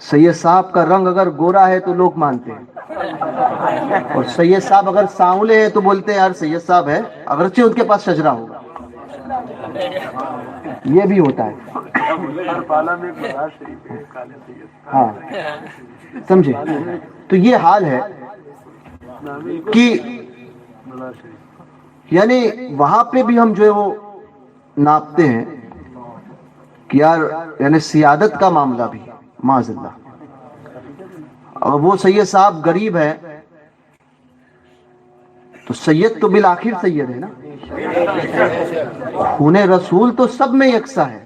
سید صاحب کا رنگ اگر گورا ہے تو لوگ مانتے ہیں، اور سید صاحب اگر سانولے ہیں تو بولتے ہیں یار سید صاحب ہے، اگرچہ ان کے پاس شجرا ہوگا. یہ بھی ہوتا ہے. ہاں سمجھے. تو یہ حال ہے کہ یعنی وہاں پہ بھی ہم جو ہے وہ ناپتے ہیں کہ یار یعنی سیادت کا معاملہ بھی معاذ اللہ. اور وہ سید صاحب غریب ہے تو سید تو بالآخر سید ہے نا. خون رسول تو سب میں یکساں ہے.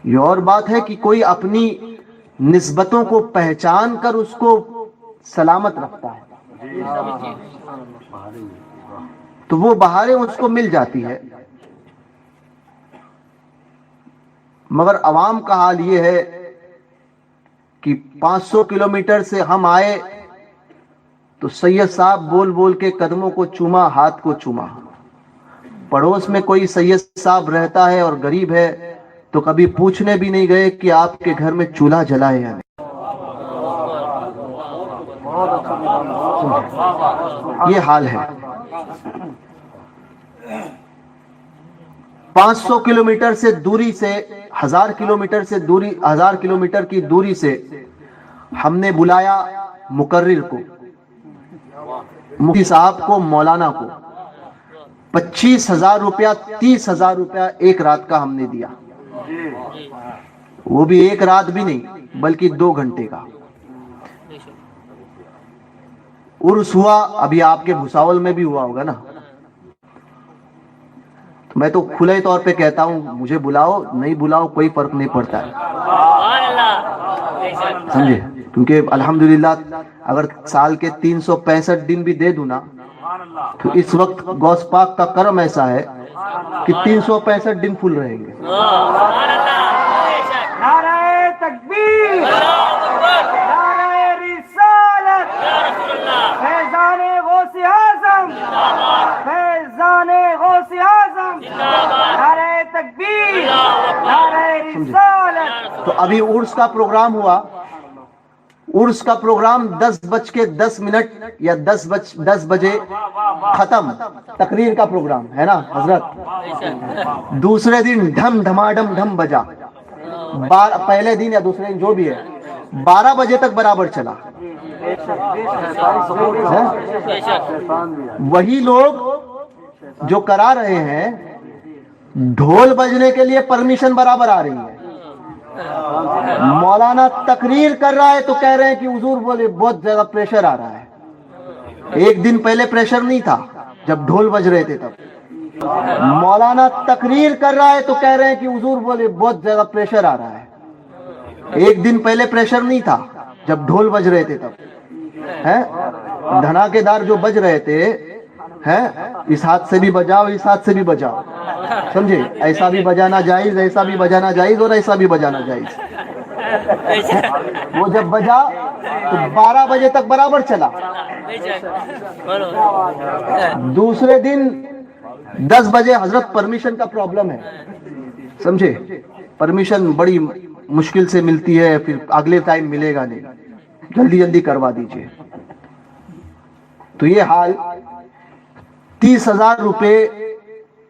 یہ اور بات ہے کہ کوئی اپنی نسبتوں کو پہچان کر اس کو سلامت رکھتا ہے تو وہ بہاریں اس کو مل جاتی ہے. مگر عوام کا حال یہ ہے کہ 500 کلومیٹر سے ہم آئے تو سید صاحب بول بول کے قدموں کو چوما، ہاتھ کو چوما. پڑوس میں کوئی سید صاحب رہتا ہے اور غریب ہے تو کبھی پوچھنے بھی نہیں گئے کہ آپ کے گھر میں چولہا جلا ہے یا نہیں. یہ حال ہے. 500 کلومیٹر سے دوری سے، 1000 کلومیٹر سے دوری، 1000 کلومیٹر کی دوری سے ہم نے بلایا مقرر کو، مفتی صاحب کو، مولانا کو. 25,000 روپیہ، 30,000 روپیہ ایک رات کا ہم نے دیا. وہ بھی ایک رات بھی نہیں بلکہ 2 گھنٹے کا. عرس ہوا، ابھی آپ کے بھساول میں بھی ہوا ہوگا نا. تو میں تو کھلے طور پہ کہتا ہوں مجھے بلاؤ، نہیں بلاؤ کوئی فرق نہیں پڑتا ہے، سمجھے. کیونکہ الحمدللہ اگر سال کے 365 دن بھی دے دوں نا تو اس وقت غوث پاک کا کرم ایسا ہے کہ 365 دن فل رہیں گے. نعرہ تکبیر، نعرہ رسالت، فیضان غوث اعظم، فیضان غوث اعظم، نعرہ تکبیر، نعرہ رسالت. تو ابھی عرس کا پروگرام ہوا. عرس کا پروگرام 10:10 یا 10 بجے ختم. تقریر کا پروگرام ہے نا حضرت. دوسرے دن ڈھم ڈھماڈم ڈھم بجا. پہلے دن یا دوسرے دن جو بھی ہے 12 بجے تک برابر چلا. وہی لوگ جو کرا رہے ہیں ڈھول بجنے کے لیے پرمیشن برابر آ رہی ہے. مولانا تقریر کر رہا ہے تو کہہ رہے ہیں کہ حضور بولے بہت زیادہ پریشر آ رہا ہے. ایک دن پہلے پریشر نہیں تھا جب ڈھول بج رہے تھے تب. مولانا تقریر کر رہا ہے تو کہہ رہے ہیں کہ حضور بولے بہت زیادہ پریشر آ رہا ہے. ایک دن پہلے پریشر نہیں تھا جب ڈھول بج رہے تھے تب. دھناکے دار جو بج رہے تھے اس ہاتھ سے بھی بجاؤ، اس ہاتھ سے بھی بجاؤ، سمجھے. ایسا بھی بجانا جائز، ایسا بھی بجانا جائز اور ایسا بھی بجانا جائز. وہ جب بجا تو 12 بجے تک برابر چلا. دوسرے دن 10 بجے حضرت پرمیشن کا پرابلم ہے، سمجھے. پرمیشن بڑی مشکل سے ملتی ہے، پھر اگلے ٹائم ملے گا نہیں، جلدی جلدی کروا دیجئے. تو یہ حال 30,000 روپے،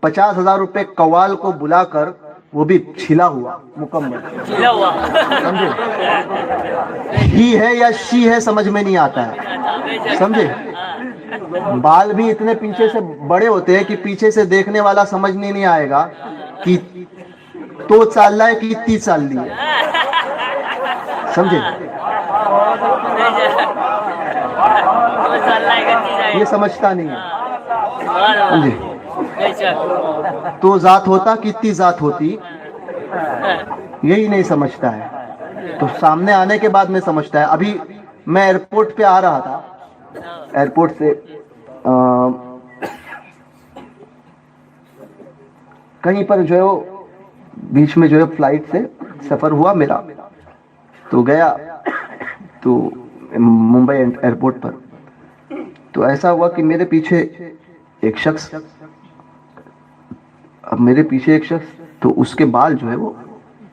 50,000 روپے قوال کو بلا کر، وہ بھی چھلا ہوا مکمل، سمجھے. ہی ہے یا شی ہے سمجھ میں نہیں آتا ہے، سمجھے. بال بھی اتنے پیچھے سے بڑے ہوتے ہیں کہ پیچھے سے دیکھنے والا سمجھنے نہیں آئے گا کہ تو چال ہے کہ 30 سال لی ہے، سمجھے. یہ سمجھتا نہیں ہے، سمجھے. تو ذات ہوتا کتنی ذات ہوتی، یہی نہیں سمجھتا ہے. تو سامنے آنے کے بعد میں سمجھتا ہے. ابھی میں ایئرپورٹ پہ آ رہا تھا، ایئرپورٹ سے کہیں پر جو ہے وہ بیچ میں جو ہے فلائٹ سے سفر ہوا میرا، تو گیا تو ممبئی ایئرپورٹ پر. تو ایسا ہوا کہ میرے پیچھے ایک شخص، اب میرے پیچھے ایک شخص تو اس کے بال جو ہے وہ